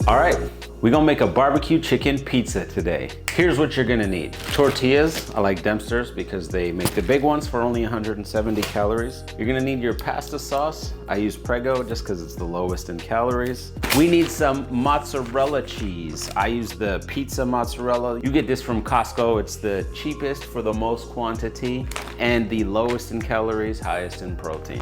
All right, we're gonna make a barbecue chicken pizza today. Here's what you're gonna need. Tortillas, I like Dempster's because they make the big ones for only 170 calories. You're gonna need your pasta sauce. I use Prego just because it's the lowest in calories. We need some mozzarella cheese. I use the pizza mozzarella. You get this from Costco. It's the cheapest for the most quantity and the lowest in calories, highest in protein.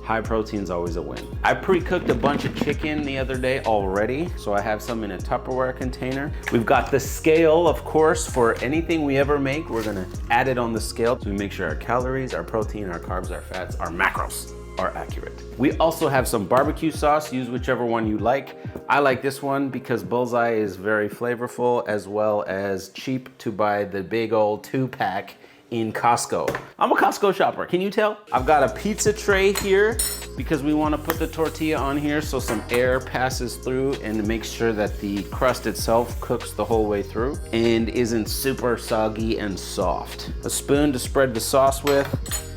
High protein's always a win. I pre-cooked a bunch of chicken the other day already, so I have some in a Tupperware container. We've got the scale, of course, for anything we ever make. We're gonna add it on the scale to make sure our calories, our protein, our carbs, our fats, our macros are accurate. We also have some barbecue sauce. Use whichever one you like. I like this one because Bullseye is very flavorful as well as cheap to buy the big old 2-pack in Costco. I'm a Costco shopper, can you tell? I've got a pizza tray here because we want to put the tortilla on here so some air passes through and makes sure that the crust itself cooks the whole way through and isn't super soggy and soft. A spoon to spread the sauce with,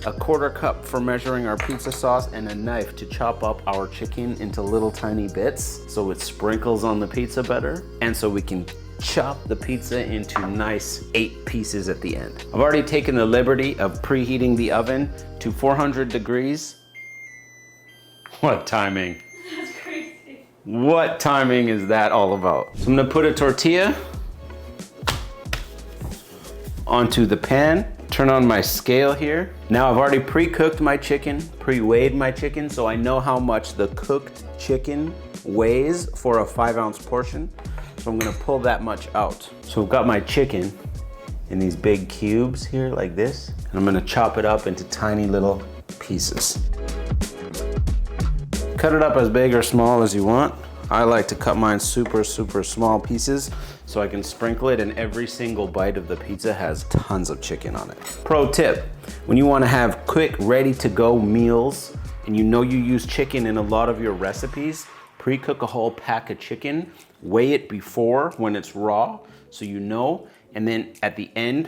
a 1/4 cup for measuring our pizza sauce, and a knife to chop up our chicken into little tiny bits so it sprinkles on the pizza better and so we can chop the pizza into nice 8 pieces at the end. I've already taken the liberty of preheating the oven to 400 degrees. What timing? That's crazy. What timing is that all about? So I'm gonna put a tortilla onto the pan, turn on my scale here. Now I've already pre-cooked my chicken, pre-weighed my chicken, so I know how much the cooked chicken weighs for a 5-ounce portion. So I'm gonna pull that much out. So I've got my chicken in these big cubes here like this, and I'm gonna chop it up into tiny little pieces. Cut it up as big or small as you want. I like to cut mine super small pieces so I can sprinkle it, and every single bite of the pizza has tons of chicken on it. Pro tip, when you wanna have quick, ready to go meals, and you know you use chicken in a lot of your recipes, pre-cook a whole pack of chicken, weigh it before when it's raw, so you know, and then at the end,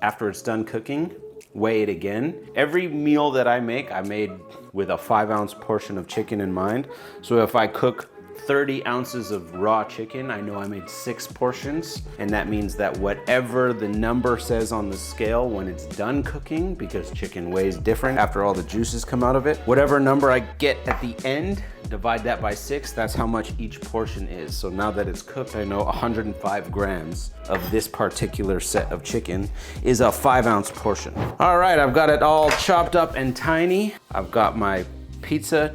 after it's done cooking, weigh it again. Every meal that I made with a 5-ounce portion of chicken in mind. So if I cook 30 ounces of raw chicken, I know I made 6 portions, and that means that whatever the number says on the scale when it's done cooking, because chicken weighs different after all the juices come out of it, whatever number I get at the end, divide that by 6, that's how much each portion is. So now that it's cooked, I know 105 grams of this particular set of chicken is a 5-ounce portion. All right, I've got it all chopped up and tiny. I've got my pizza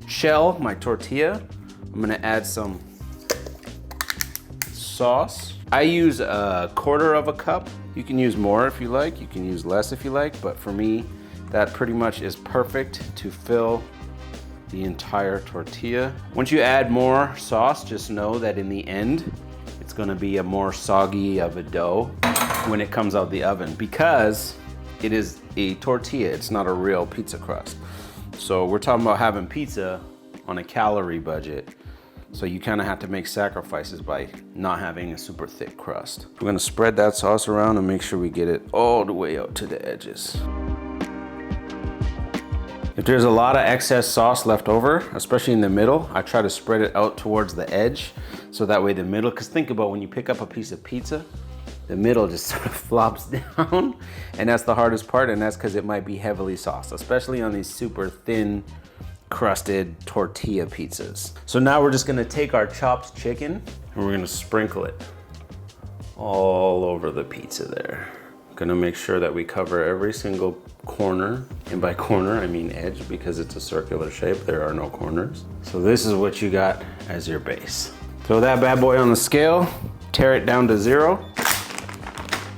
shell, my tortilla. I'm gonna add some sauce. I use a 1/4 cup. You can use more if you like, you can use less if you like, but for me, that pretty much is perfect to fill the entire tortilla. Once you add more sauce, just know that in the end, it's gonna be a more soggy of a dough when it comes out the oven because it is a tortilla, it's not a real pizza crust. So we're talking about having pizza on a calorie budget. So you kind of have to make sacrifices by not having a super thick crust. We're gonna spread that sauce around and make sure we get it all the way out to the edges. If there's a lot of excess sauce left over, especially in the middle, I try to spread it out towards the edge. So that way the middle, because think about when you pick up a piece of pizza, the middle just sort of flops down. And that's the hardest part, and that's because it might be heavily sauced, especially on these super thin, crusted tortilla pizzas. So now we're just gonna take our chopped chicken and we're gonna sprinkle it all over the pizza there. Gonna make sure that we cover every single corner, and by corner I mean edge because it's a circular shape, there are no corners. So this is what you got as your base. Throw that bad boy on the scale, tear it down to 0.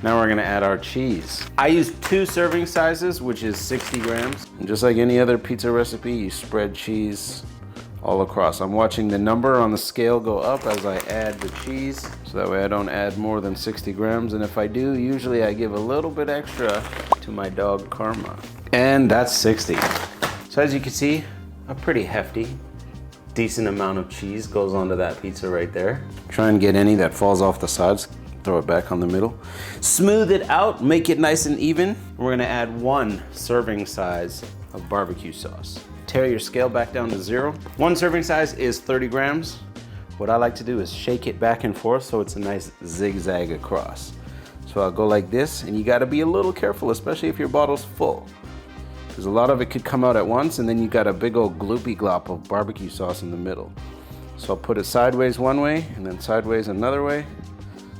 Now we're gonna add our cheese. I use 2 serving sizes, which is 60 grams. And just like any other pizza recipe, you spread cheese all across. I'm watching the number on the scale go up as I add the cheese, so that way I don't add more than 60 grams. And if I do, usually I give a little bit extra to my dog Karma. And that's 60. So as you can see, a pretty hefty, decent amount of cheese goes onto that pizza right there. Try and get any that falls off the sides. Throw it back on the middle. Smooth it out, make it nice and even. We're gonna add 1 serving size of barbecue sauce. Tear your scale back down to 0. 1 serving size is 30 grams. what I like to do is shake it back and forth so it's a nice zigzag across. So I'll go like this, and you gotta be a little careful, especially if your bottle's full. Because a lot of it could come out at once, and then you got a big old gloopy glop of barbecue sauce in the middle. So I'll put it sideways one way, and then sideways another way,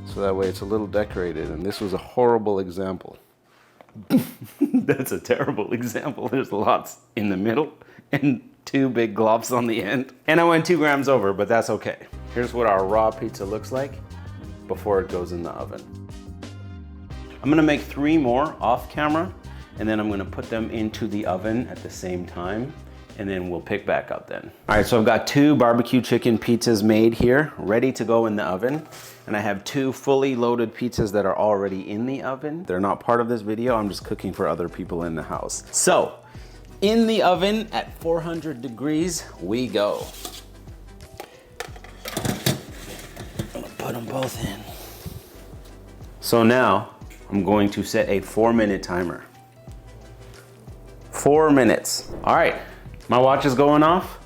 so that way it's a little decorated. And this was a horrible example. That's a terrible example. There's lots in the middle, and 2 big globs on the end. And I went 2 grams over, but that's okay. Here's what our raw pizza looks like before it goes in the oven. I'm gonna make 3 more off camera, and then I'm gonna put them into the oven at the same time, and then we'll pick back up then. All right, so I've got 2 barbecue chicken pizzas made here, ready to go in the oven. And I have 2 fully loaded pizzas that are already in the oven. They're not part of this video, I'm just cooking for other people in the house. So, in the oven at 400 degrees, we go. I'm gonna put them both in. So now, I'm going to set a 4-minute timer. 4 minutes. All right, my watch is going off.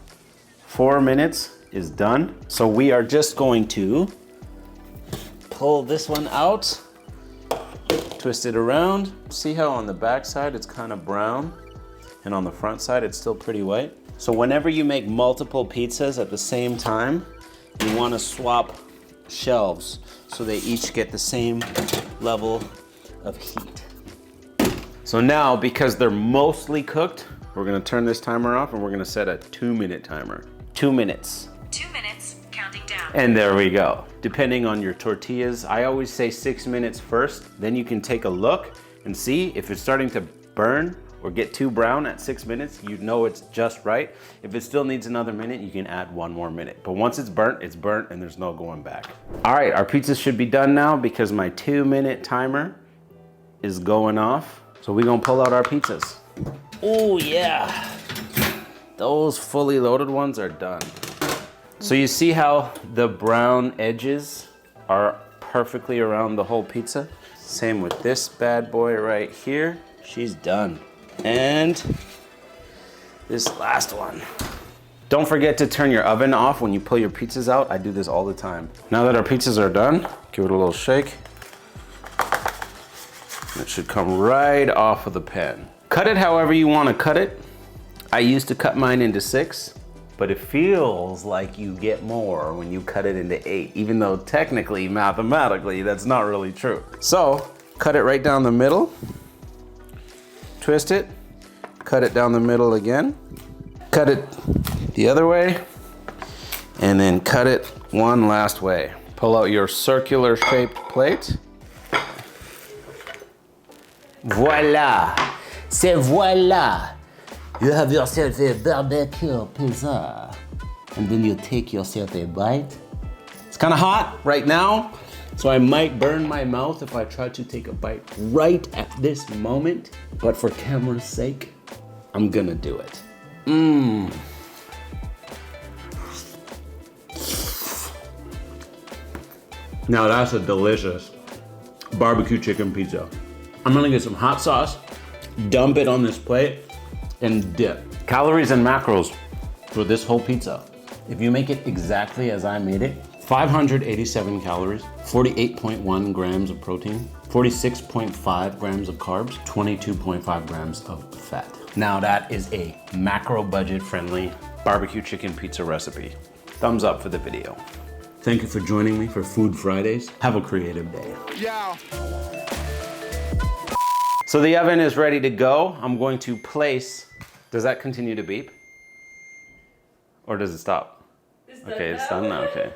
4 minutes is done. So we are just going to pull this one out, twist it around. See how on the back side it's kind of brown? And on the front side, it's still pretty white. So whenever you make multiple pizzas at the same time, you wanna swap shelves so they each get the same level of heat. So now, because they're mostly cooked, we're gonna turn this timer off and we're gonna set a 2-minute timer. 2 minutes. 2 minutes, counting down. And there we go. Depending on your tortillas, I always say 6 minutes first, then you can take a look and see if it's starting to burn or get too brown at 6 minutes, you know it's just right. If it still needs another minute, you can add 1 more minute. But once it's burnt and there's no going back. All right, our pizzas should be done now because my 2-minute timer is going off. So we're gonna pull out our pizzas. Oh yeah, those fully loaded ones are done. So you see how the brown edges are perfectly around the whole pizza? Same with this bad boy right here. She's done. And this last one. Don't forget to turn your oven off when you pull your pizzas out. I do this all the time. Now that our pizzas are done, give it a little shake. It should come right off of the pan. Cut it however you want to cut it. I used to cut mine into 6, but it feels like you get more when you cut it into 8, even though technically, mathematically, that's not really true. So, cut it right down the middle. Twist it, cut it down the middle again, cut it the other way, and then cut it one last way. Pull out your circular shaped plate. Voila, c'est voila. You have yourself a barbecue pizza. And then you take yourself a bite. It's kind of hot right now, so I might burn my mouth if I try to take a bite right at this moment. But for camera's sake, I'm gonna do it. Now that's a delicious barbecue chicken pizza. I'm gonna get some hot sauce, dump it on this plate, and dip. Calories and macros for this whole pizza. If you make it exactly as I made it, 587 calories, 48.1 grams of protein, 46.5 grams of carbs, 22.5 grams of fat. Now that is a macro budget friendly barbecue chicken pizza recipe. Thumbs up for the video. Thank you for joining me for Food Fridays. Have a creative day. Yeah. So the oven is ready to go. I'm going to place, does that continue to beep? Or does it stop? Okay, it's done now, okay.